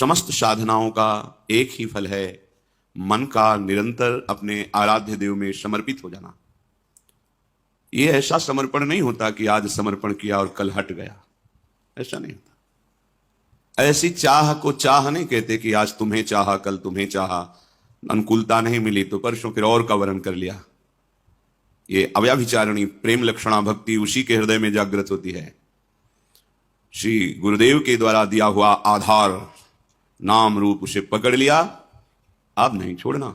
समस्त साधनाओं का एक ही फल है, मन का निरंतर अपने आराध्य देव में समर्पित हो जाना। ये ऐसा समर्पण नहीं होता कि आज समर्पण किया और कल हट गया, ऐसा नहीं होता। ऐसी चाह को चाह नहीं कहते कि आज तुम्हें चाहा कल तुम्हें चाहा, अनुकूलता नहीं मिली तो परसों फिर और का वर्ण कर लिया। ये अव्याभिचारणी प्रेम लक्षणा भक्ति उसी के हृदय में जागृत होती है। श्री गुरुदेव के द्वारा दिया हुआ आधार नाम रूप उसे पकड़ लिया, अब नहीं छोड़ना।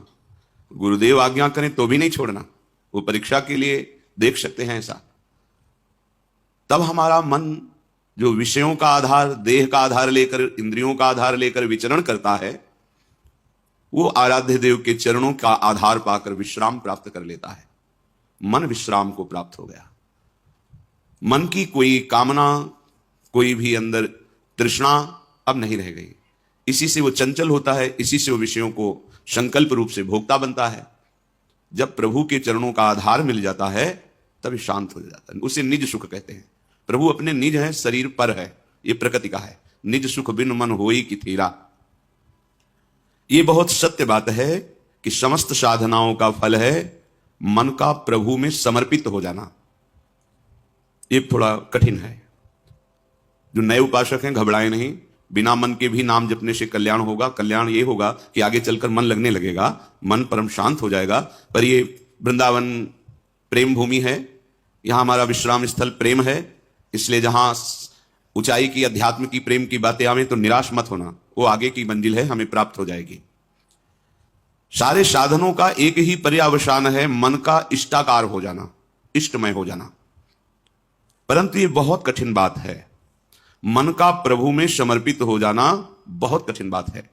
गुरुदेव आज्ञा करें तो भी नहीं छोड़ना। वो परीक्षा के लिए देख सकते हैं ऐसा। तब हमारा मन जो विषयों का आधार, देह का आधार लेकर, इंद्रियों का आधार लेकर विचरण करता है, वो आराध्य देव के चरणों का आधार पाकर विश्राम प्राप्त कर लेता है। मन विश्राम को प्राप्त हो गया। मन की कोई कामना, कोई भी अंदर तृष्णा अब नहीं रह गई। इसी से वो चंचल होता है, इसी से वो विषयों को संकल्प रूप से भोगता बनता है। जब प्रभु के चरणों का आधार मिल जाता है तभी शांत हो जाता है। उसे निज सुख कहते हैं। प्रभु अपने निज है, शरीर पर है, ये प्रकृति का है। निज सुख बिन मन होई कि थीरा। ये बहुत सत्य बात है कि समस्त साधनाओं का फल है मन का प्रभु में समर्पित हो जाना। ये थोड़ा कठिन है। जो नए उपासक हैं घबराए नहीं, बिना मन के भी नाम जपने से कल्याण होगा। कल्याण ये होगा कि आगे चलकर मन लगने लगेगा, मन परम शांत हो जाएगा। पर ये वृंदावन प्रेम भूमि है, यहां हमारा विश्राम स्थल प्रेम है, इसलिए जहां ऊंचाई की अध्यात्म की प्रेम की बातें आवे तो निराश मत होना, वो आगे की मंजिल है, हमें प्राप्त हो जाएगी। सारे साधनों का एक ही पर्यावसान है, मन का इष्टाकार हो जाना, इष्टमय हो जाना। परंतु ये बहुत कठिन बात है। मन का प्रभु में समर्पित हो जाना बहुत कठिन बात है।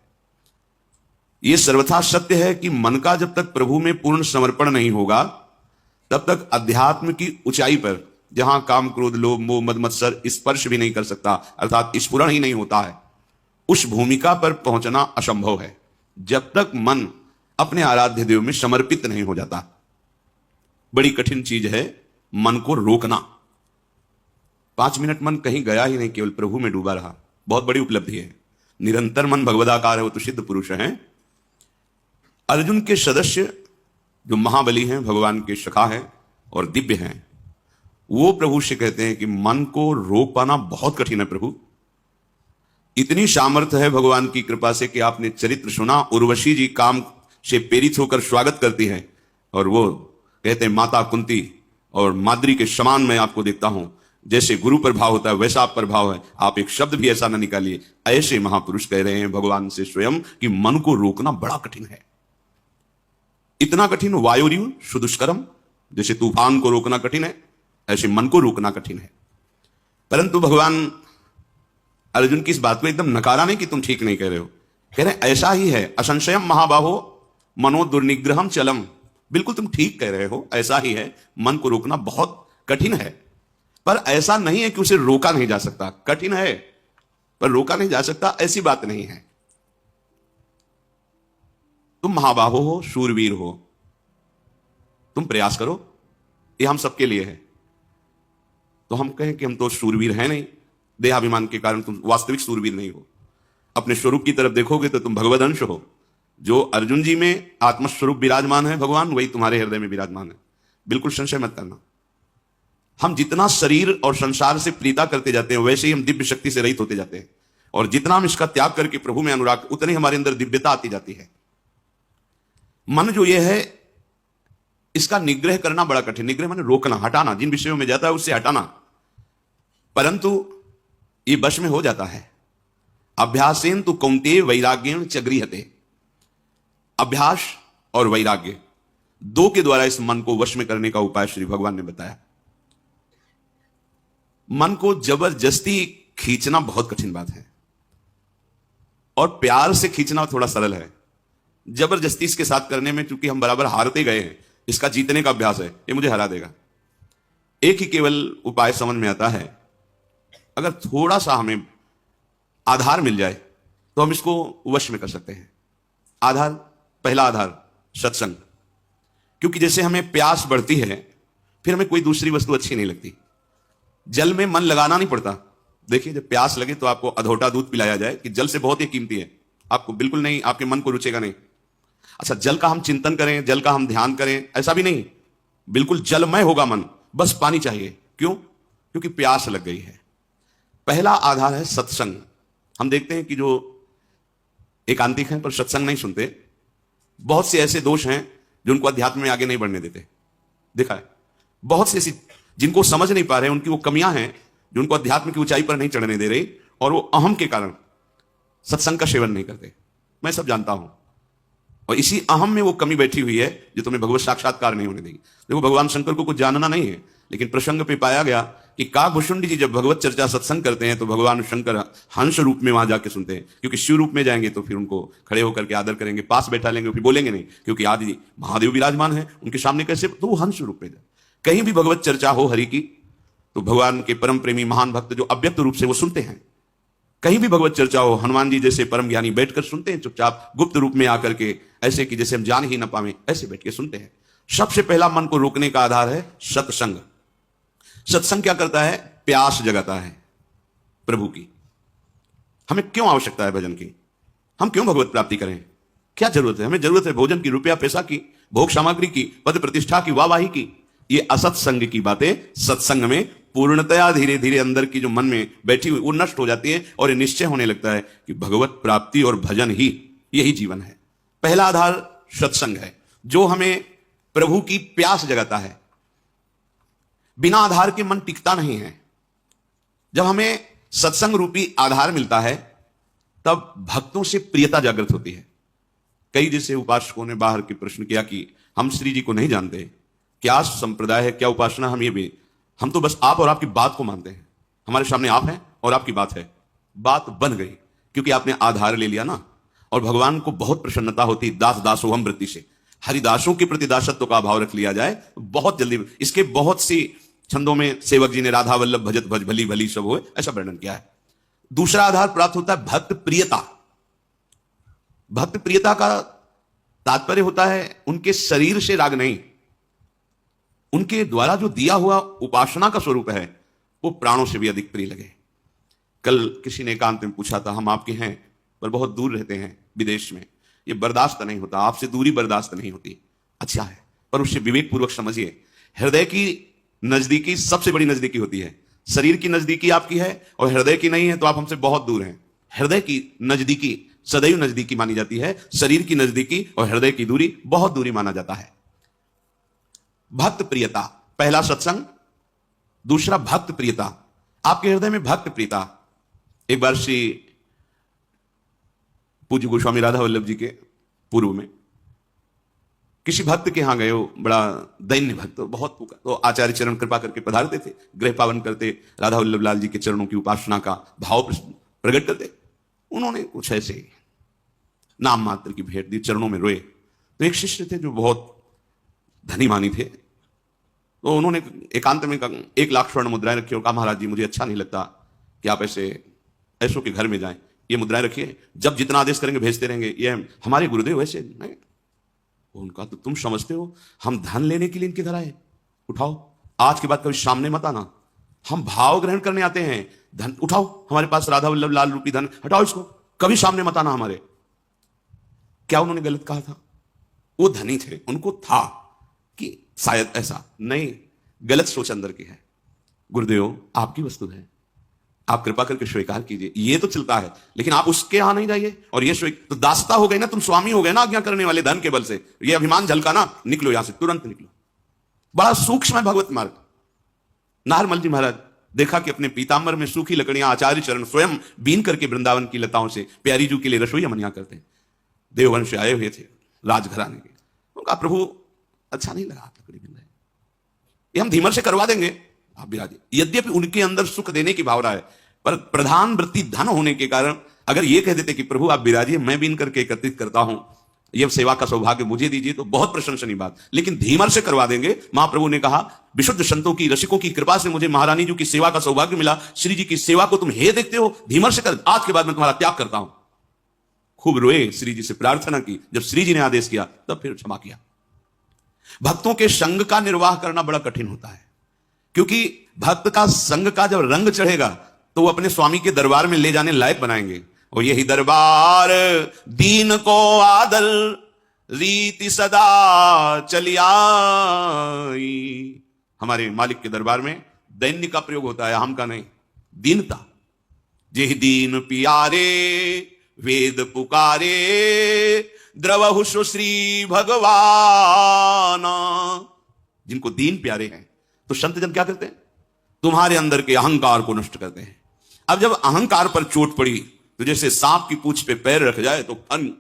यह सर्वथा सत्य है कि मन का जब तक प्रभु में पूर्ण समर्पण नहीं होगा तब तक अध्यात्म की ऊंचाई पर, जहां काम क्रोध लोभ मोह मद मत्सर स्पर्श भी नहीं कर सकता, अर्थात स्फुरण ही नहीं होता है, उस भूमिका पर पहुंचना असंभव है जब तक मन अपने आराध्य देव में समर्पित नहीं हो जाता। बड़ी कठिन चीज है मन को रोकना। 5 मिनट मन कहीं गया ही नहीं, केवल प्रभु में डूबा रहा, बहुत बड़ी उपलब्धि है। निरंतर मन भगवदाकार है, वो तो सिद्ध पुरुष हैं। अर्जुन के सदस्य जो महाबली हैं, भगवान के सखा हैं और दिव्य हैं, वो प्रभु से कहते हैं कि मन को रोक पाना बहुत कठिन है प्रभु। इतनी सामर्थ्य है भगवान की कृपा से कि आपने चरित्र सुना, उर्वशी जी काम से प्रेरित होकर स्वागत करती हैं और वो कहते हैं माता कुंती और माद्री के समान मैं आपको देखता हूं, जैसे गुरु पर भाव होता है वैसा आप पर भाव है, आप एक शब्द भी ऐसा ना निकालिए। ऐसे महापुरुष कह रहे हैं भगवान से स्वयं कि मन को रोकना बड़ा कठिन है। इतना कठिन वायुरिव सुदुष्करम, जैसे तूफान को रोकना कठिन है, ऐसे मन को रोकना कठिन है। परंतु भगवान अर्जुन की इस बात को एकदम नकारा नहीं कि तुम ठीक नहीं कह रहे हो, कह रहे ऐसा ही है। असंशयम महाबाहो मनो दुर्निग्रहम चलम, बिल्कुल तुम ठीक कह रहे हो, ऐसा ही है। मन को रोकना बहुत कठिन है, पर ऐसा नहीं है कि उसे रोका नहीं जा सकता। कठिन है पर रोका नहीं जा सकता, ऐसी बात नहीं है। तुम महाबाहो हो, शूरवीर हो, तुम प्रयास करो, ये हम सबके लिए है। तो हम कहें कि हम तो शूरवीर हैं नहीं, देहाभिमान के कारण तुम वास्तविक शूरवीर नहीं हो। अपने स्वरूप की तरफ देखोगे तो तुम भगवद अंश हो। जो अर्जुन जी में आत्मस्वरूप विराजमान है भगवान, वही तुम्हारे हृदय में विराजमान है। बिल्कुल संशय मत करना। हम जितना शरीर और संसार से प्रीता करते जाते हैं वैसे ही हम दिव्य शक्ति से रहित होते जाते हैं, और जितना हम इसका त्याग करके प्रभु में अनुराग, उतनी हमारे अंदर दिव्यता आती जाती है। मन जो ये है, इसका निग्रह करना बड़ा कठिन। निग्रह माने रोकना, हटाना, जिन विषयों में जाता है उससे हटाना। परंतु ये वश में हो जाता है। अभ्यासेन तु कौन्तेय वैराग्येण च गृह्यते। अभ्यास और वैराग्य दो के द्वारा इस मन को वश में करने का उपाय श्री भगवान ने बताया। मन को जबरदस्ती खींचना बहुत कठिन बात है, और प्यार से खींचना थोड़ा सरल है। जबरदस्ती इसके साथ करने में चूंकि हम बराबर हारते गए हैं, इसका जीतने का अभ्यास है, ये मुझे हरा देगा। एक ही केवल उपाय समझ में आता है, अगर थोड़ा सा हमें आधार मिल जाए तो हम इसको वश में कर सकते हैं। आधार, पहला आधार सत्संग। क्योंकि जैसे हमें प्यास बढ़ती है, फिर हमें कोई दूसरी वस्तु अच्छी नहीं लगती। जल में मन लगाना नहीं पड़ता। देखिए, जब प्यास लगे तो आपको अधोटा दूध पिलाया जाए कि जल से बहुत ही कीमती है, आपको बिल्कुल नहीं, आपके मन को रुचेगा नहीं। अच्छा, जल का हम चिंतन करें, जल का हम ध्यान करें, ऐसा भी नहीं, बिल्कुल जलमय होगा मन, बस पानी चाहिए। क्यों? क्योंकि प्यास लग गई है। पहला आधार है सत्संग। हम देखते हैं कि जो एकांतिक हैं पर सत्संग नहीं सुनते, बहुत से ऐसे दोष हैं जो उनको अध्यात्म में आगे नहीं बढ़ने देते। देखा है, बहुत से ऐसी जिनको समझ नहीं पा रहे, उनकी वो कमियां हैं जो उनको अध्यात्म की ऊंचाई पर नहीं चढ़ने दे रही, और वो अहम के कारण सत्संग का सेवन नहीं करते। मैं सब जानता हूं, और इसी अहम में वो कमी बैठी हुई है जो तुम्हें भगवत साक्षात्कार नहीं होने देगी। देखो, भगवान शंकर को कुछ जानना नहीं है, लेकिन प्रसंग पे पाया गया कि काकभूषुंडी जी जब भगवत चर्चा सत्संग करते हैं तो भगवान शंकर हंस रूप में वहां जाके सुनते हैं, क्योंकि शिव रूप में जाएंगे तो फिर उनको खड़े होकर के आदर करेंगे, पास बैठा लेंगे, फिर बोलेंगे नहीं, क्योंकि आदि महादेव विराजमान है उनके सामने, कैसे? तो वो हंस रूप में जाए। कहीं भी भगवत चर्चा हो हरि की तो भगवान के परम प्रेमी महान भक्त जो अव्यक्त रूप से वो सुनते हैं। कहीं भी भगवत चर्चा हो, हनुमान जी जैसे परम ज्ञानी बैठकर सुनते हैं, चुपचाप गुप्त रूप में आकर के, ऐसे कि जैसे हम जान ही ना पावे, ऐसे बैठ के सुनते हैं। सबसे पहला मन को रोकने का आधार है सत्संग। सत्संग क्या करता है? प्यास जगाता है प्रभु की। हमें क्यों आवश्यकता है भजन की? हम क्यों भगवत प्राप्ति करें? क्या जरूरत है? हमें जरूरत है भोजन की, रुपया पैसा की, भोग सामग्री की, पद प्रतिष्ठा की, वाहवाही की। ये असत्संग की बातें सत्संग में पूर्णतया धीरे धीरे अंदर की जो मन में बैठी हुई वो नष्ट हो जाती है, और ये निश्चय होने लगता है कि भगवत प्राप्ति और भजन ही यही जीवन है। पहला आधार सत्संग है जो हमें प्रभु की प्यास जगाता है। बिना आधार के मन टिकता नहीं है। जब हमें सत्संग रूपी आधार मिलता है तब भक्तों से प्रियता जागृत होती है। कई जैसे उपासकों ने बाहर के प्रश्न किया कि हम श्री जी को नहीं जानते, क्या संप्रदाय है, क्या उपासना, हम तो बस आप और आपकी बात को मानते हैं। हमारे सामने आप हैं और आपकी बात है। बात बन गई क्योंकि आपने आधार ले लिया ना। और भगवान को बहुत प्रसन्नता होती दास दासोहम वृत्ति से। हरिदासों के प्रति दासत्व का भाव रख लिया जाए तो बहुत जल्दी। इसके बहुत सी छंदों में सेवक जी ने राधा वल्लभ भजत भज भली भली सब होए ऐसा वर्णन किया है। दूसरा आधार प्राप्त होता है भक्त प्रियता। भक्त प्रियता का तात्पर्य होता है उनके शरीर से राग नहीं, उनके द्वारा जो दिया हुआ उपासना का स्वरूप है वो प्राणों से भी अधिक प्रिय लगे। कल किसी ने एकांत में पूछा था, हम आपके हैं पर बहुत दूर रहते हैं विदेश में, ये बर्दाश्त नहीं होता, आपसे दूरी बर्दाश्त नहीं होती। अच्छा है, पर उससे विवेक पूर्वक समझिए, हृदय की नजदीकी सबसे बड़ी नजदीकी होती है। शरीर की नजदीकी आपकी है और हृदय की नहीं है तो आप हमसे बहुत दूर हैं। हृदय की नजदीकी सदैव नजदीकी मानी जाती है, शरीर की नजदीकी और हृदय की दूरी बहुत दूरी माना जाता है। भक्त प्रियता, पहला सत्संग, दूसरा भक्त प्रियता। आपके हृदय में भक्त प्रियता। एक बार श्री पूज्य गोस्वामी राधा वल्लभ जी के पूर्व में किसी भक्त के यहां गए, हो बड़ा दैन्य भक्त, बहुत पुकार, तो आचार्य चरण कृपा करके पधारते थे, गृह पावन करते, राधा वल्लभ लाल जी के चरणों की उपासना का भाव प्रकट करते। उन्होंने कुछ ऐसे नाम मात्र की भेंट दी, चरणों में रोए। तो एक शिष्य थे जो बहुत धनी मानी थे, तो उन्होंने एकांत में 1 लाख स्वर्ण मुद्राएं रखी और कहा, महाराज जी मुझे अच्छा नहीं लगता कि आप ऐसों के घर में जाएं, ये मुद्राएं रखिए, जब जितना आदेश करेंगे भेजते रहेंगे, ये हमारे गुरुदेव वैसे नहीं। उनका तो तुम समझते हो हम धन लेने के लिए इनके घर आए, उठाओ, आज के बाद कभी सामने मत आना, हम भाव ग्रहण करने आते हैं, धन उठाओ, हमारे पास राधा वल्लभ लाल रूपी धन, हटाओ इसको, कभी सामने मत आना हमारे। क्या उन्होंने गलत कहा था? वो धनी थे, उनको था कि शायद ऐसा नहीं, गलत सोच अंदर की है। गुरुदेव आपकी वस्तु है, आप कृपा करके स्वीकार कीजिए, ये तो चलता है, लेकिन आप उसके यहां नहीं जाइए। और ये तो दासता हो गई ना, तुम स्वामी हो गए ना आज्ञा करने वाले, धन के बल से ये अभिमान झलका ना, निकलो यहां से, तुरंत निकलो। बड़ा सूक्ष्म है भगवत मार्ग। नारमल जी महाराज देखा कि अपने पीतांबर में सूखी लकड़ियां आचार्य चरण स्वयं बीन करके वृंदावन की लताओं से प्यारी जू के लिए रसोई मनिया करते हैं। देववंश से आए हुए थे राजघराने के। उनका प्रभु अच्छा नहीं लगा, आप लकड़ी बिन रहे, ये हम धीमर से करवा देंगे, आप बिराजिए। यद्यपि उनके अंदर सुख देने की भावना है, पर प्रधान वृत्ति धन होने के कारण अगर ये कह देते कि प्रभु आप बिराजिए, मैं बीन करके एकत्रित करता हूं, यह सेवा का सौभाग्य मुझे दीजिए, तो बहुत प्रशंसनीय बात, लेकिन धीमर से करवा देंगे। महाप्रभु ने कहा, विशुद्ध संतों की रसिकों की कृपा से मुझे महारानी जी की सेवा का सौभाग्य मिला, श्री जी की सेवा को तुम हे देखते हो, धीमर से कर, आज के बाद मैं तुम्हारा त्याग करता हूं। खूब रोए, श्री जी से प्रार्थना की, जब श्री जी ने आदेश किया तब फिर क्षमा किया। भक्तों के संग का निर्वाह करना बड़ा कठिन होता है, क्योंकि भक्त का संग का जब रंग चढ़ेगा तो वो अपने स्वामी के दरबार में ले जाने लायक बनाएंगे, और यही दरबार दीन को आदर रीति सदा चली आई। हमारे मालिक के दरबार में दैन्य का प्रयोग होता है, हम का नहीं, दीनता। जेहि दीन पियारे वेद पुकारे द्रवहु श्री भगवान। जिनको दीन प्यारे हैं तो संत जन क्या करते हैं? तुम्हारे अंदर के अहंकार को नष्ट करते हैं। अब जब अहंकार पर चोट पड़ी तो जैसे सांप की पूंछ पे पैर रख जाए तो फन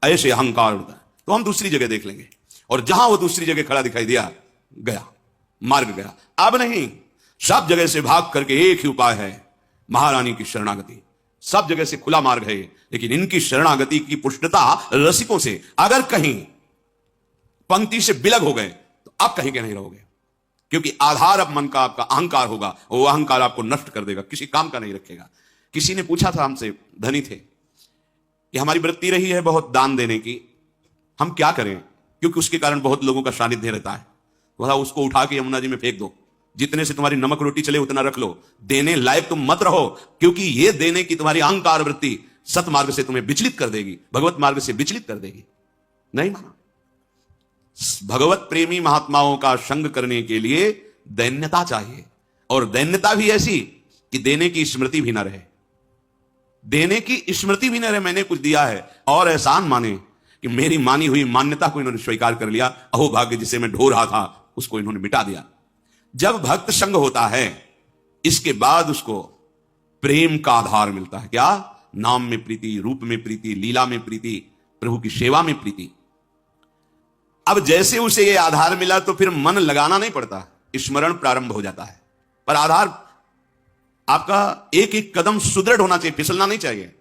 ऐसे अहंकार होता है, तो हम दूसरी जगह देख लेंगे। और जहां वो दूसरी जगह खड़ा दिखाई दिया, गया मार्ग गया। अब नहीं, सब जगह से भाग करके एक ही उपाय है, महारानी की शरणागति। सब जगह से खुला मार्ग है, लेकिन इनकी शरणागति की पुष्टता रसिकों से। अगर कहीं पंक्ति से बिलग हो गए तो आप कहीं के नहीं रहोगे, क्योंकि आधार अब मन का आपका अहंकार होगा, वो अहंकार आपको नष्ट कर देगा, किसी काम का नहीं रखेगा। किसी ने पूछा था हमसे, धनी थे, कि हमारी वृत्ति रही है बहुत दान देने की, हम क्या करें, क्योंकि उसके कारण बहुत लोगों का सानिध्य रहता है। बोला उसको उठा के यमुना जी में फेंक दो, जितने से तुम्हारी नमक रोटी चले उतना रख लो, देने लायक तुम मत रहो, क्योंकि ये देने की तुम्हारी अहंकार वृत्ति सतमार्ग से तुम्हें विचलित कर देगी, भगवत मार्ग से विचलित कर देगी। नहीं माना। भगवत प्रेमी महात्माओं का संग करने के लिए दैन्यता चाहिए, और दैन्यता भी ऐसी कि देने की स्मृति भी न रहे, देने की स्मृति भी न रहे। मैंने कुछ दिया है और एहसान माने कि मेरी मानी हुई मान्यता को इन्होंने स्वीकार कर लिया, अहो भाग्य जिसे मैं ढो रहा था उसको इन्होंने मिटा दिया। जब भक्त संग होता है, इसके बाद उसको प्रेम का आधार मिलता है। क्या? नाम में प्रीति, रूप में प्रीति, लीला में प्रीति, प्रभु की सेवा में प्रीति। अब जैसे उसे ये आधार मिला तो फिर मन लगाना नहीं पड़ता, स्मरण प्रारंभ हो जाता है। पर आधार आपका एक एक कदम सुदृढ़ होना चाहिए, फिसलना नहीं चाहिए।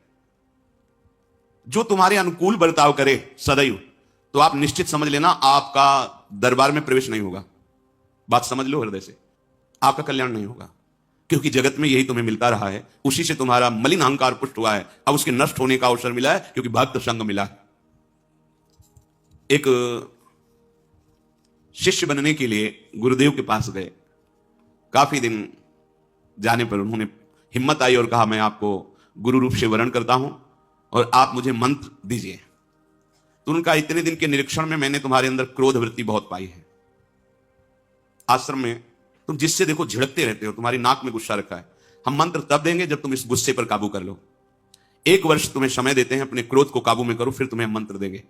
जो तुम्हारे अनुकूल बर्ताव करे सदैव, तो आप निश्चित समझ लेना आपका दरबार में प्रवेश नहीं होगा। बात समझ लो हृदय से, आपका कल्याण नहीं होगा, क्योंकि जगत में यही तुम्हें मिलता रहा है, उसी से तुम्हारा मलिन अहंकार पुष्ट हुआ है। अब उसके नष्ट होने का अवसर मिला है, क्योंकि भक्त संग मिला है। एक शिष्य बनने के लिए गुरुदेव के पास गए। काफी दिन जाने पर उन्होंने हिम्मत आई और कहा, मैं आपको गुरु रूप से वरण करता हूं और आप मुझे मंत्र दीजिए। तो उनका, इतने दिन के निरीक्षण में मैंने तुम्हारे अंदर क्रोध वृत्ति बहुत पाई है। आश्रम में तुम जिससे देखो झिड़कते रहते हो, तुम्हारी नाक में गुस्सा रखा है। हम मंत्र तब देंगे जब तुम इस गुस्से पर काबू कर लो। 1 वर्ष तुम्हें समय देते हैं, अपने क्रोध को काबू में करो, फिर तुम्हें मंत्र देंगे।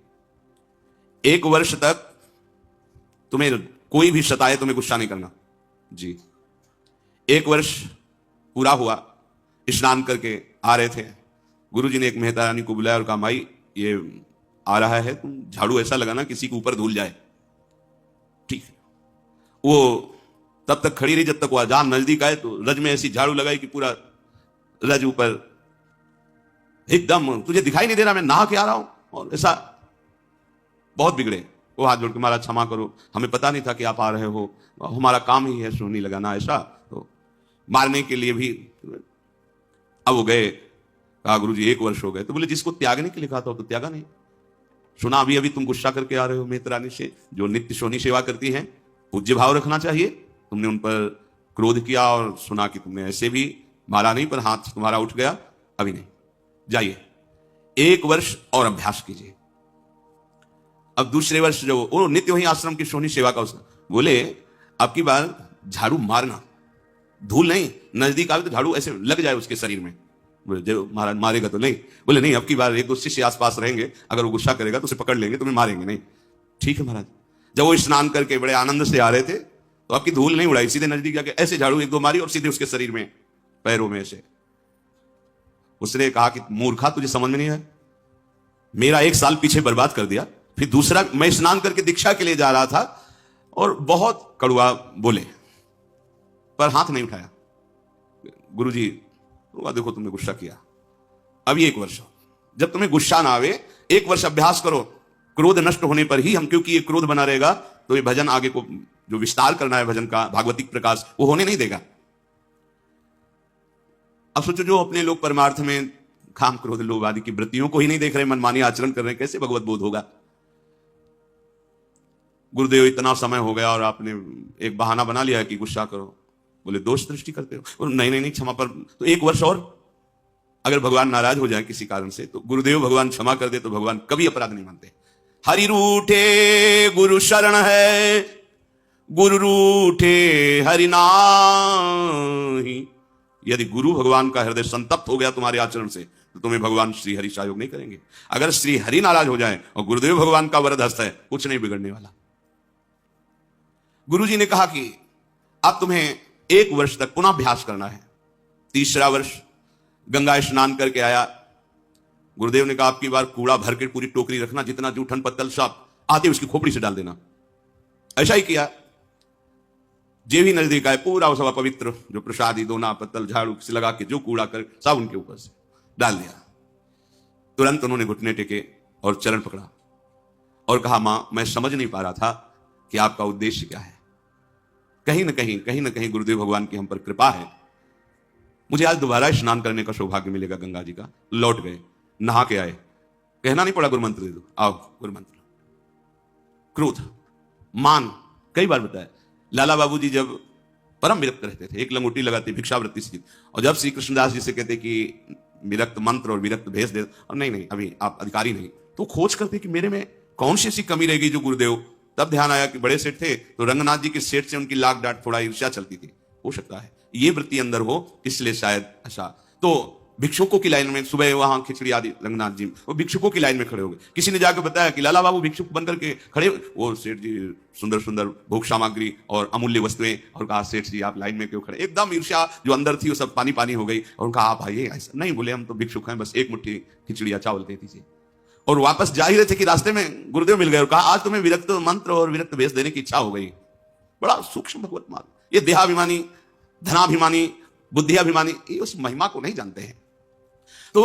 1 वर्ष तक तुम्हें कोई भी सताए, तुम्हें गुस्सा नहीं करना जी। 1 वर्ष पूरा हुआ, स्नान करके आ रहे थे, गुरुजी ने एक मेहता रानी को बुलाया और कहा, माई ये आ रहा है, तुम झाड़ू ऐसा लगाना किसी के ऊपर धूल जाए। ठीक है। वो तब तक खड़ी रही जब तक वो अजान नजदीक आए, तो रज में ऐसी झाड़ू लगाई कि पूरा रज ऊपर एकदम, तुझे दिखाई नहीं दे रहा मैं नहा के आ रहा हूं, और ऐसा बहुत बिगड़े। वो हाथ जोड़ के, महाराज क्षमा करो, हमें पता नहीं था कि आप आ रहे हो, हमारा काम ही है सोहनी लगाना, ऐसा। तो मारने के लिए भी। अब वो गए, कहा गुरुजी 1 वर्ष हो गए। तो बोले जिसको त्यागने के लिए कहा था तो त्यागा नहीं। सुना अभी अभी तुम गुस्सा करके आ रहे हो मेहतरानी से, जो नित्य सोहनी सेवा करती हैं। पूज्य भाव रखना चाहिए। तुमने उन पर क्रोध किया और सुना कि तुमने ऐसे भी मारा नहीं, पर हाथ तुम्हारा उठ गया, अभी नहीं, जाइए 1 वर्ष और अभ्यास कीजिए। अब दूसरे वर्ष जो वो नित्य वही आश्रम की सोहनी सेवा का उसका, बोले अब की बार झाड़ू मारना, धूल नहीं, नजदीक आवे तो झाड़ू ऐसे लग जाए उसके शरीर में। बोले जो महाराज मारेगा तो नहीं? बोले नहीं, अब की बार 1-2 शिष्य आसपास रहेंगे, अगर वो गुस्सा करेगा तो उसे पकड़ लेंगे, तुम्हें मारेंगे नहीं। ठीक है महाराज। जब वो स्नान करके बड़े आनंद से आ रहे थे, तो आपकी धूल नहीं उड़ाई, सीधे नजदीक जाके ऐसे झाड़ू 1-2 मारी और सीधे उसके शरीर में, पैरों में ऐसे। उसने कहा कि मूर्खा, तुझे समझ में नहीं है, मेरा 1 साल पीछे बर्बाद कर दिया। फिर दूसरा, मैं स्नान करके दीक्षा के लिए जा रहा था और बहुत कड़वा बोले, पर हाथ नहीं उठाया। गुरुजी देखो तुमने गुस्सा किया, अभी 1 वर्ष, जब तुम्हें गुस्सा ना आवे 1 वर्ष अभ्यास करो, क्रोध नष्ट होने पर ही हम, क्योंकि ये क्रोध बना रहेगा तो ये भजन आगे को जो विस्तार करना है भजन का, भागवतिक प्रकाश, वो होने नहीं देगा। अब सोचो, जो अपने लोग परमार्थ में काम क्रोध लोभ आदि की वृत्तियों को ही नहीं देख रहे, मनमानी आचरण कर रहे, कैसे भगवत बोध होगा? गुरुदेव इतना समय हो गया और आपने एक बहाना बना लिया कि गुस्सा करो। बोले दोष दृष्टि करते हो? नहीं नहीं नहीं, क्षमा पर, तो 1 वर्ष और अगर भगवान नाराज हो जाए किसी कारण से तो गुरुदेव भगवान क्षमा कर दे तो भगवान कभी अपराध नहीं मानते। हरि रूठे गुरु शरण है, गुरु रूठे हरि नाही। यदि गुरु भगवान का हृदय संतप्त हो गया तुम्हारे आचरण से तो तुम्हें भगवान श्री हरि सहयोग नहीं करेंगे। अगर श्री हरि नाराज हो जाए और गुरुदेव भगवान का वरद हस्त है, कुछ नहीं बिगड़ने वाला। गुरु जी ने कहा कि अब तुम्हें 1 वर्ष तक पुनः अभ्यास करना है। 3रा वर्ष गंगा स्नान करके आया। गुरुदेव ने कहा आपकी बार कूड़ा भर के पूरी टोकरी रखना, जितना जूठन पत्तल सब आते उसकी खोपड़ी से डाल देना। ऐसा ही किया। जे भी नजदीक आए पूरा सब पवित्र जो प्रसादी दोना पत्तल झाड़ू से लगा के जो कूड़ा कर सब उनके ऊपर से डाल दिया। तुरंत उन्होंने घुटने टेके और चरण पकड़ा और कहा मां मैं समझ नहीं पा रहा था कि आपका उद्देश्य क्या है। कहीं ना कहीं गुरुदेव भगवान की हम पर कृपा है। मुझे आज दोबारा स्नान करने का सौभाग्य मिलेगा गंगा जी का। लौट गए, नहा के आए, कहना नहीं पड़ा गुरु मंत्र दे दो, आओ गुरु मंत्र। क्रोध मान कई बार बताया। लाला बाबूजी जब परम विरक्त रहते थे, एक लंगोटी लगाते भिक्षावृत्ति से, और जब श्री कृष्णदास जी से कहते कि विरक्त मंत्र और विरक्त भेज दे, और नहीं अभी आप अधिकारी नहीं, तो खोज करते कि मेरे में कौन सी ऐसी कमी रहेगी जो गुरुदेव। तब ध्यान आया कि बड़े सेठ थे तो रंगनाथ जी के सेठ से उनकी लाख डांट थोड़ा ईर्ष्या चलती थी। हो सकता है ये वृत्ति अंदर हो, इसलिए शायद ऐसा। तो भिक्षुकों की लाइन में सुबह वहां खिचड़ी आदि रंगनाथ जी वो भिक्षुकों की लाइन में खड़े हो गए। किसी ने जाकर बताया कि लाला बाबू भिक्षुक बनकर के खड़े, वो सेठ जी सुंदर सुंदर भोग सामग्री और अमूल्य वस्तुएं, और कहा सेठ जी आप लाइन में क्यों खड़े। एकदम ईर्ष्या जो अंदर थी वो सब पानी पानी हो गई। और उनका आप आइए। ऐसा नहीं, बोले हम तो भिक्षुक हैं, बस 1 मुट्ठी खिचड़ी या चावल दे दीजिए। और वापस जा ही रहे थे कि रास्ते में गुरुदेव मिल गए और कहा आज तुम्हें विरक्त मंत्र और विरक्त भेष देने की इच्छा हो गई। बड़ा सूक्ष्म भगवत मार्ग। ये देहाभिमानी, धनाभिमानी, बुद्धियाभिमानी ये उस महिमा को नहीं जानते हैं। तो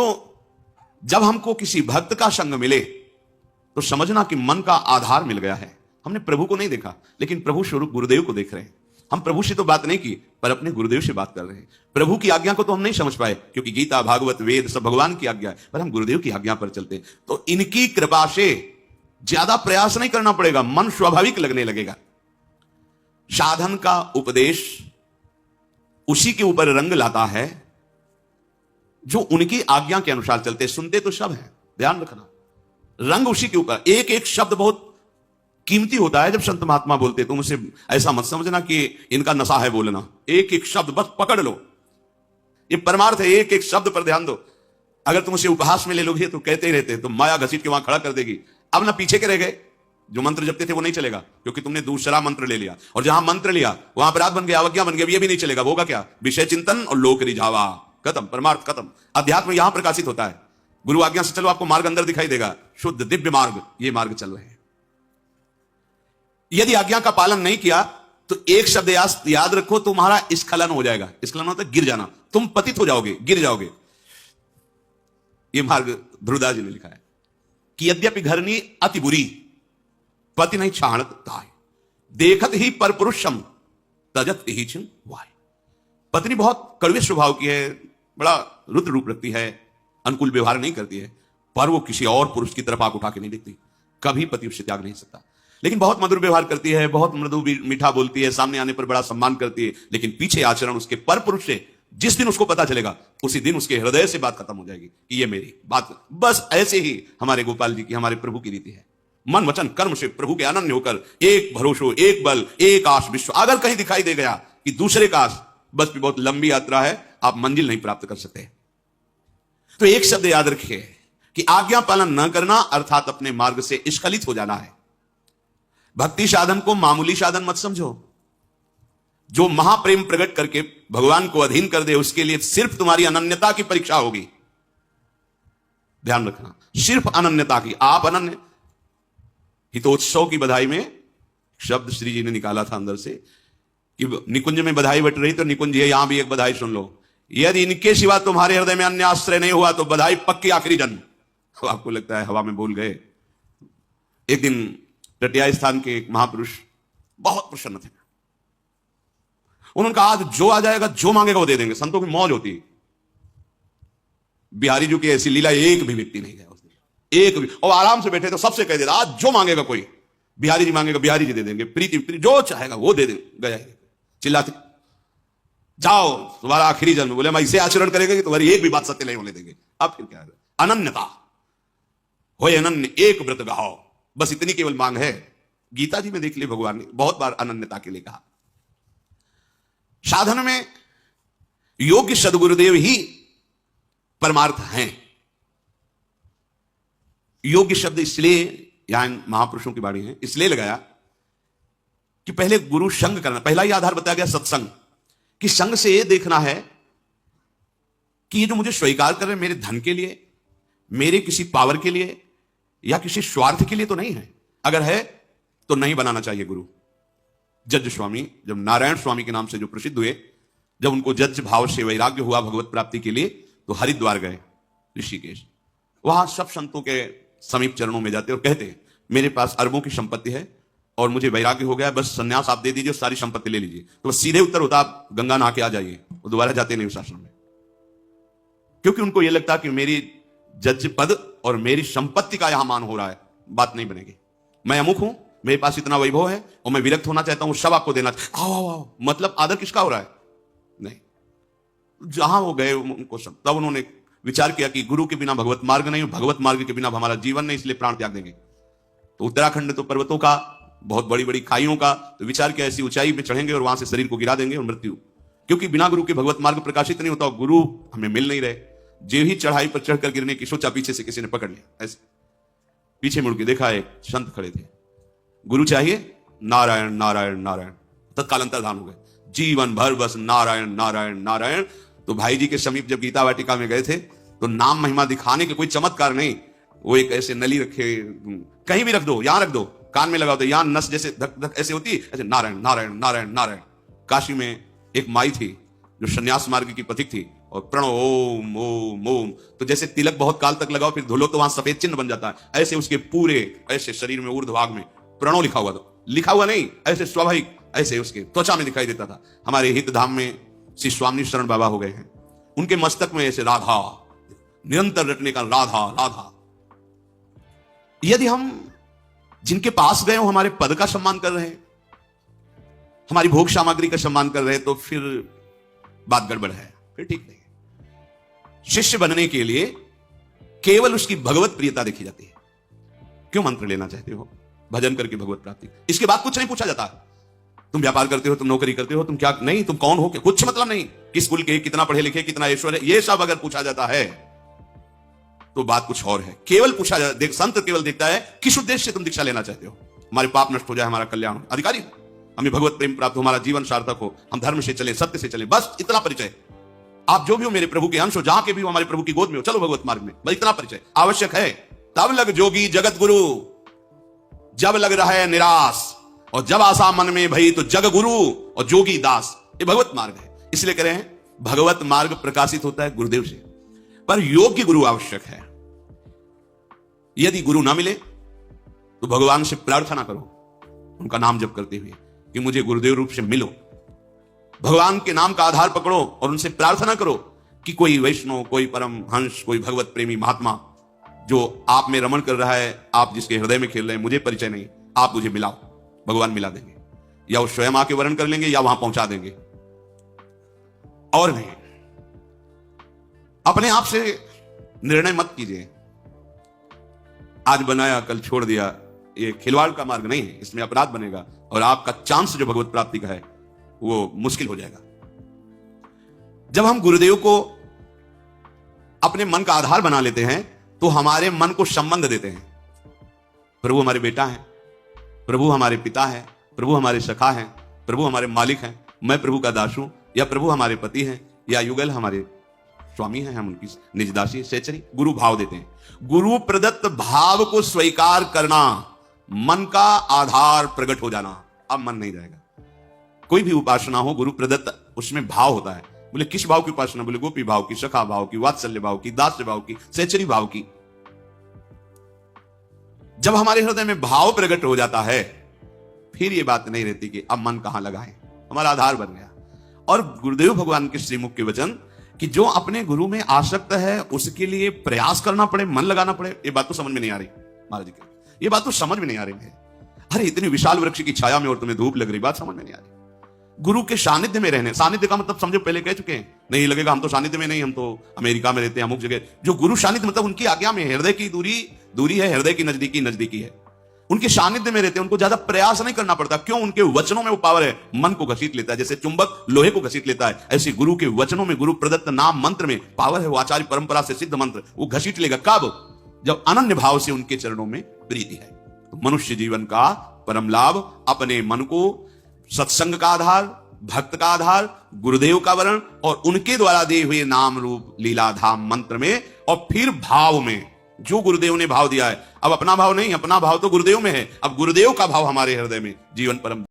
जब हमको किसी भक्त का संग मिले तो समझना कि मन का आधार मिल गया है। हमने प्रभु को नहीं देखा लेकिन प्रभु स्वरूप गुरुदेव को देख रहे हैं। हम प्रभु से तो बात नहीं की पर अपने गुरुदेव से बात कर रहे हैं। प्रभु की आज्ञा को तो हम नहीं समझ पाए क्योंकि गीता भागवत वेद सब भगवान की आज्ञा है, पर हम गुरुदेव की आज्ञा पर चलते हैं। तो इनकी कृपा से ज्यादा प्रयास नहीं करना पड़ेगा, मन स्वाभाविक लगने लगेगा। साधन का उपदेश उसी के ऊपर रंग लाता है जो उनकी आज्ञा के अनुसार चलते। सुनते तो सब है, ध्यान रखना, रंग उसी के ऊपर। एक एक शब्द बहुत कीमती होता है। जब संत महात्मा बोलते तुम उसे ऐसा मत समझना कि इनका नशा है बोलना। एक एक शब्द बस पकड़ लो, ये परमार्थ है। एक एक शब्द पर ध्यान दो। अगर तुम उसे उपहास में ले लोगे तो कहते ही रहते, तो माया घसीट के वहां खड़ा कर देगी। अब ना पीछे के रह गए, जो मंत्र जपते थे वो नहीं चलेगा क्योंकि तुमने दूसरा मंत्र ले लिया, और जहां मंत्र लिया वहां अपराध बन गया, अवज्ञा बन गया, ये भी नहीं चलेगा। होगा क्या? विषय चिंतन और लोक रिझावा, खत्म, परमार्थ खत्म। अध्यात्म यहां प्रकाशित होता है। गुरु आज्ञा से चलो, आपको मार्ग अंदर दिखाई देगा, शुद्ध दिव्य मार्ग, ये मार्ग चल रहे हैं। यदि आज्ञा का पालन नहीं किया तो एक शब्द याद रखो, तुम्हारा स्खलन हो जाएगा। स्खलन होता है गिर जाना, तुम पतित हो जाओगे, गिर जाओगे। ये मार्ग ध्रुवदास जी ने लिखा है कि यद्यपि घरनी अति बुरी, पति नहीं छाणत ताय, देखत ही पर पुरुषम तजत ही छिन वाय। पत्नी बहुत कड़वे स्वभाव की है, बड़ा रुद्र रूप रखती है, अनुकूल व्यवहार नहीं करती है, पर वो किसी और पुरुष की तरफ आंख उठा के नहीं देखती। कभी पति उससे त्याग नहीं सकता। लेकिन बहुत मधुर व्यवहार करती है, बहुत मृदु मीठा बोलती है, सामने आने पर बड़ा सम्मान करती है, लेकिन पीछे आचरण उसके पर पुरुष से जिस दिन उसको पता चलेगा उसी दिन उसके हृदय से बात खत्म हो जाएगी कि ये मेरी बात। बस ऐसे ही हमारे गोपाल जी की, हमारे प्रभु की रीति है। मन वचन कर्म से प्रभु के अनन्य होकर एक भरोसो, एक बल, एक आश विश्व। अगर कहीं दिखाई दे गया कि दूसरे का आश, बस भी बहुत लंबी यात्रा है, आप मंजिल नहीं प्राप्त कर सकते। तो एक शब्द याद रखिए कि आज्ञा पालन न करना अर्थात अपने मार्ग से स्खलित हो जाना है। भक्ति साधन को मामूली साधन मत समझो। जो महाप्रेम प्रकट करके भगवान को अधीन कर दे उसके लिए सिर्फ तुम्हारी अनन्यता की परीक्षा होगी। ध्यान रखना, सिर्फ अनन्यता की। आप अनन्य। हितोत्सव की बधाई में शब्द श्री जी ने निकाला था अंदर से कि निकुंज में बधाई बट रही तो निकुंज है, यहां भी एक बधाई सुन लो। यदि इनके सिवा तुम्हारे हृदय में अन्य आश्रय नहीं हुआ तो बधाई पक्की आखिरी जन्म। तो आपको लगता है हवा में बोल गए। एक दिन टटिया स्थान के एक महापुरुष बहुत प्रसन्न थे। उन्होंने कहा आज जो आ जाएगा, जो मांगेगा वो दे देंगे। संतों की मौज होती। बिहारी जी की ऐसी लीला एक भी व्यक्ति नहीं गया उस दिन, एक भी। और आराम से बैठे तो सबसे कह देता आज जो मांगेगा कोई, बिहारी जी मांगेगा बिहारी जी दे देंगे, प्रीति जो चाहेगा वो दे देंगे। गया चिल्लाते जाओ तुम्हारा आखिरी जन्म। बोले हम ऐसे आचरण करेंगे कि तुम्हारी एक भी बात सत्य नहीं होने देंगे। अब फिर क्या है? अनन्यता हो, अनन्य एक व्रत गाओ, बस इतनी केवल मांग है। गीता जी में देख लिए भगवान ने बहुत बार अनन्यता के लिए कहा। साधन में योग्य सदगुरुदेव ही परमार्थ हैं। योग्य शब्द इसलिए यहां महापुरुषों की वाणी है इसलिए लगाया कि पहले गुरु संग करना, पहला ही आधार बताया गया सत्संग, कि संग से यह देखना है कि ये जो मुझे स्वीकार कर रहे हैं मेरे धन के लिए, मेरे किसी पावर के लिए या किसी स्वार्थ के लिए तो नहीं है। अगर है तो नहीं बनाना चाहिए गुरु। जज स्वामी जब नारायण स्वामी के नाम से जो प्रसिद्ध हुए, जब उनको जज भाव से वैराग्य हुआ भगवत प्राप्ति के लिए, तो हरिद्वार गए, ऋषिकेश। वहां सब संतों के समीप चरणों में जाते और कहते मेरे पास अरबों की संपत्ति है और मुझे वैराग्य हो गया, बस सन्यास आप दे दीजिए, सारी संपत्ति ले लीजिए। तो बस सीधे उत्तर होता आप गंगा नहा के आ जाइए। वो दोबारा जाते नहीं उस आश्रम में, क्योंकि उनको यह लगता कि मेरी जज पद और मेरी संपत्ति का यहां मान हो रहा है, बात नहीं बनेगी। मैं अमुक हूं, मेरे पास इतना वैभव है और मैं विरक्त होना चाहता हूं, सब आपको देना। आओ आओ आओ, मतलब आदर किसका हो रहा है? नहीं। जहां वो गए उनको सब, तब उन्होंने विचार किया कि गुरु के बिना भगवत मार्ग नहीं, भगवत मार्ग के बिना हमारा जीवन नहीं, इसलिए प्राण त्याग देंगे। तो उत्तराखंड तो पर्वतों का, बहुत बड़ी बड़ी खाइयों का, तो विचार किया ऐसी ऊंचाई में चढ़ेंगे और वहां से शरीर को गिरा देंगे और मृत्यु। क्योंकि बिना गुरु के भगवत मार्ग प्रकाशित नहीं होता, गुरु हमें मिल नहीं रहे। जो ही चढ़ाई पर चढ़कर गिरने की सोचा, पीछे से किसी ने पकड़ लिया। ऐसे पीछे मुड़ के देखा, एक संत खड़े थे। गुरु चाहिए, नारायण नारायण नारायण, तत्काल अंतर्धान हो गए। जीवन भर बस नारायण नारायण नारायण। तो भाई जी के समीप जब गीता वाटिका में गए थे, तो नाम महिमा दिखाने के कोई चमत्कार नहीं, वो एक ऐसे नली रखे, कहीं भी रख दो, यहां रख दो, कान में लगाओ तो यहां नस जैसे धक धक ऐसे होती, ऐसे नारायण नारायण नारायण नारायण। काशी में एक माई थी जो संन्यास मार्ग की पथिक थी, और प्रणव ओम ओम ओम, तो जैसे तिलक बहुत काल तक लगाओ फिर धुलो तो वहां सफेद चिन्ह बन जाता है, ऐसे उसके पूरे ऐसे शरीर में ऊर्ध्व भाग में प्रणव लिखा हुआ, तो लिखा हुआ नहीं, ऐसे स्वाभाविक ऐसे उसके त्वचा में दिखाई देता था। हमारे हित धाम में श्री स्वामी शरण बाबा हो गए हैं, उनके मस्तक में ऐसे राधा निरंतर रटने का, राधा राधा। यदि हम जिनके पास गए हो हमारे पद का सम्मान कर रहे हैं, हमारी भोग सामग्री का सम्मान कर रहे हैं, तो फिर बात गड़बड़ है, फिर ठीक नहीं। शिष्य बनने के लिए केवल उसकी भगवत प्रियता देखी जाती है। क्यों मंत्र लेना चाहते हो? भजन करके भगवत प्राप्ति, इसके बाद कुछ नहीं पूछा जाता। तुम व्यापार करते हो, तुम नौकरी करते हो, तुम क्या नहीं, तुम कौन हो, क्या कुछ मतलब नहीं। किस कुल के, कितना पढ़े लिखे, कितना ऐश्वर्य, ये सब अगर पूछा जाता है तो बात कुछ और है। केवल पूछा जाता, देख संत केवल देखता है किस उद्देश्य से तुम दीक्षा लेना चाहते हो। हमारे पाप नष्ट हो जाए, हमारा कल्याण, अधिकारी हमें भगवत प्रेम प्राप्त हो, हमारा जीवन सार्थक हो, हम धर्म से चले, सत्य से चले, बस इतना परिचय। आप जो भी हो मेरे प्रभु के अंश हो, जहां के भी हो हमारे प्रभु की गोद में हो, चलो भगवत मार्ग में, बस इतना परिचय आवश्यक है। तब लग जोगी जगत गुरु, जब लग रहा है निराश, और जब आशा मन में भई तो जग गुरु और जोगी दास। ये भगवत मार्ग है, इसलिए कह रहे हैं भगवत मार्ग प्रकाशित होता है गुरुदेव से, पर योग्य गुरु आवश्यक है। यदि गुरु ना मिले तो भगवान से प्रार्थना करो, उनका नाम जप करते हुए कि मुझे गुरुदेव रूप से मिलो। भगवान के नाम का आधार पकड़ो और उनसे प्रार्थना करो कि कोई वैष्णव, कोई परम हंस, कोई भगवत प्रेमी महात्मा जो आप में रमण कर रहा है, आप जिसके हृदय में खेल रहे हैं, मुझे परिचय नहीं, आप मुझे मिलाओ। भगवान मिला देंगे, या वो स्वयं आके वर्ण कर लेंगे या वहां पहुंचा देंगे। और नहीं, अपने आप से निर्णय मत कीजिए, आज बनाया कल छोड़ दिया, ये खिलवाड़ का मार्ग नहीं है, इसमें अपराध बनेगा और आपका चांस जो भगवत प्राप्ति का है वो मुश्किल हो जाएगा। जब हम गुरुदेव को अपने मन का आधार बना लेते हैं तो हमारे मन को संबंध देते हैं। प्रभु हमारे बेटा है, प्रभु हमारे पिता है, प्रभु हमारे सखा हैं, प्रभु हमारे मालिक हैं, मैं प्रभु का दास हूं, या प्रभु हमारे पति हैं, या युगल हमारे स्वामी हैं, हम उनकी निजदासी सेचरी। गुरु भाव देते हैं। गुरु प्रदत्त भाव को स्वीकार करना, मन का आधार प्रकट हो जाना। अब मन नहीं जाएगा। कोई भी उपासना हो गुरु प्रदत्त, उसमें भाव होता है। बोले किस भाव की उपासना? बोले गोपी भाव की, सखा भाव की, वात्सल्य भाव की, दास्य भाव की, सेचरी भाव की। जब हमारे हृदय में भाव प्रकट हो जाता है फिर ये बात नहीं रहती कि अब मन कहां लगाएं, हमारा आधार बन गया। और गुरुदेव भगवान के श्रीमुख के वचन कि जो अपने गुरु में आसक्त है उसके लिए प्रयास करना पड़े, मन लगाना पड़े, ये बात तो समझ में नहीं आ रही महाराज जी की, ये बात तो समझ में नहीं आ रही है। अरे इतनी विशाल वृक्ष की छाया में और तुम्हें धूप लग रही, बात समझ में नहीं आ रही। गुरु के सानिध्य में रहने, सानिध्य का मतलब समझो पहले कह चुके हैं, नहीं लगेगा हम तो सानिध्य में नहीं, हम तो अमेरिका में रहते हैं अमुक जगह। जो गुरु सानिध्य मतलब उनकी आज्ञा में, हृदय की दूरी है, हृदय की नजदीकी है, उनके सानिध्य में रहते हैं, उनको ज्यादा प्रयास नहीं करना पड़ता। क्यों? उनके वचनों में वो पावर है, मन को घसीट लेता है, जैसे चुंबक लोहे को घसीट लेता है, ऐसे गुरु के वचनों में, गुरु प्रदत्त नाम मंत्र में पावर है। वो आचार्य परंपरा से सिद्ध मंत्र वो घसीट लेगा। कब? जब अनन्य भाव से उनके चरणों में प्रीति है। तो मनुष्य जीवन का परम लाभ अपने मन को सत्संग का आधार, भक्त का आधार, गुरुदेव का वरण और उनके द्वारा दिए हुए नाम रूप लीला धाम मंत्र में, और फिर भाव में, जो गुरुदेव ने भाव दिया है। अब अपना भाव नहीं, अपना भाव तो गुरुदेव में है, अब गुरुदेव का भाव हमारे हृदय में जीवन परम